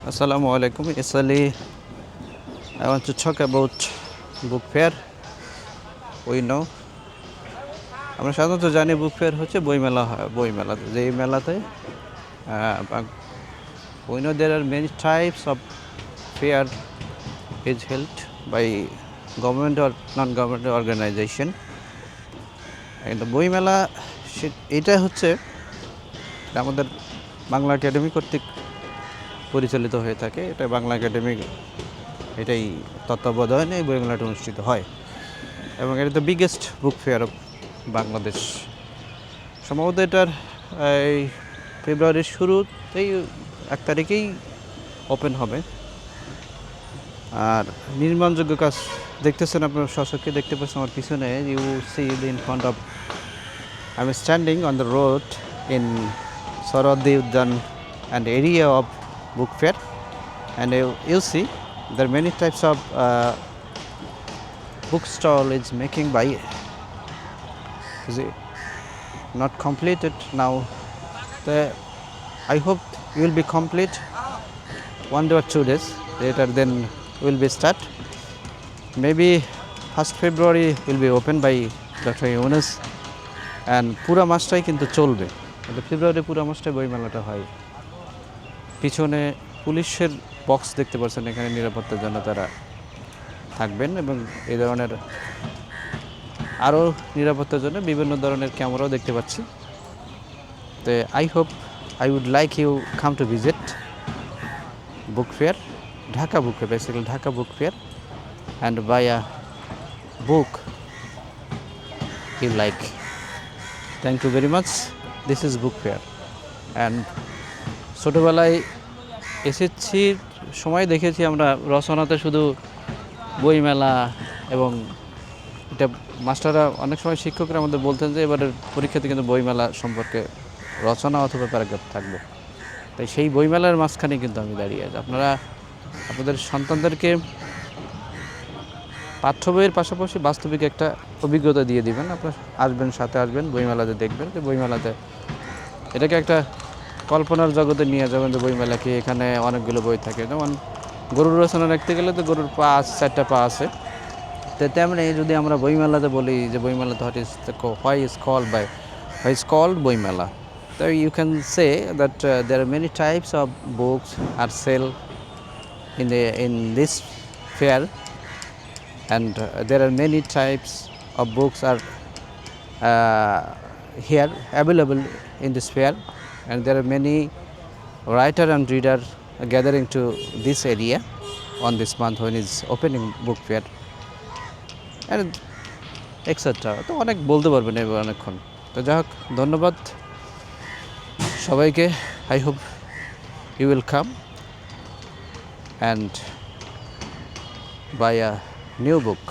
Assalamu alaikum. Essentially, I want to talk about book fair. We know আমরা সাধারণত জানি book fair হচ্ছে বইমেলা হয় বইমেলা যেই মেলাতে we know there are many types of fair is held by government or non-government organization and বইমেলা এটা হচ্ছে আমাদের বাংলা একাডেমি কর্তৃক পরিচালিত হয়ে থাকে। এটা বাংলা একাডেমি এটাই তত্ত্বাবধানে এই বইমেলাটা অনুষ্ঠিত হয় এবং এটা the biggest book fair of Bangladesh. সম্ভবত এটার এই ফেব্রুয়ারির শুরুতেই 1 তারিখেই ওপেন হবে। আর নির্মাণযোগ্য কাজ দেখতেছেন আপনার সচক্ষে দেখতে পাচ্ছেন আমার পিছনে। You see in front of I am standing on the road in Suhrawardy Udyan and area of book fair, and you'll see there are many types of book stall is making by is it not completed now. I hope you will be complete 1 day or 2 days later, then will be start. Maybe 1st February will be open by Dr. Yunus and পুরা মাসটাই কিন্তু চলবে। ফেব্রুয়ারি পুরা মাসটাই বইমেলাটা হয়। পিছনে পুলিশের box দেখতে পাচ্ছেন, এখানে নিরাপত্তার জন্য তারা থাকবেন এবং এই ধরনের আরও নিরাপত্তার জন্য বিভিন্ন ধরনের ক্যামেরাও দেখতে পাচ্ছি। তো I hope I would like you come to visit book fair, Dhaka book fair, basically Dhaka book fair, and buy a book you like. Thank you very much. This is book fair. And ছোটোবেলায় এসএসসির সময় দেখেছি আমরা রচনাতে শুধু বইমেলা, এবং এটা মাস্টাররা অনেক সময় শিক্ষকরা আমাদের বলতেন যে এবারের পরীক্ষাতে কিন্তু বইমেলা সম্পর্কে রচনা অথবা প্যারাগ্রাফ থাকবে। তাই সেই বইমেলার মাঝখানে কিন্তু আমি দাঁড়িয়ে আছি। আপনারা আপনাদের সন্তানদেরকে পাঠ্য বইয়ের পাশাপাশি বাস্তবিক একটা অভিজ্ঞতা দিয়ে দিবেন। আপনার আসবেন, সাথে আসবেন, বইমেলাতে দেখবেন যে বইমেলাতে এটাকে একটা কল্পনার জগতে নিয়ে যাবেন যে বইমেলা কি, এখানে অনেকগুলো বই থাকে। যেমন গরুর রচনা রাখতে গেলে তো গরুর পা 4টা পা আছে। তো তেমনি যদি আমরা বইমেলাতে বলি যে বইমেলাতে হোয়াই ইজ কল্ড বইমেলা, তো you can say that there are many types of books are sale in this fair, and there are many types of books are here available in this fair, and there are many writer and reader gathering to this area on this month when is opening book fair and etc. তো অনেক বলতে পারবেন এবার অনেকক্ষণ। তো যাই হোক, ধন্যবাদ সবাইকে। I hope you will come and buy a new book.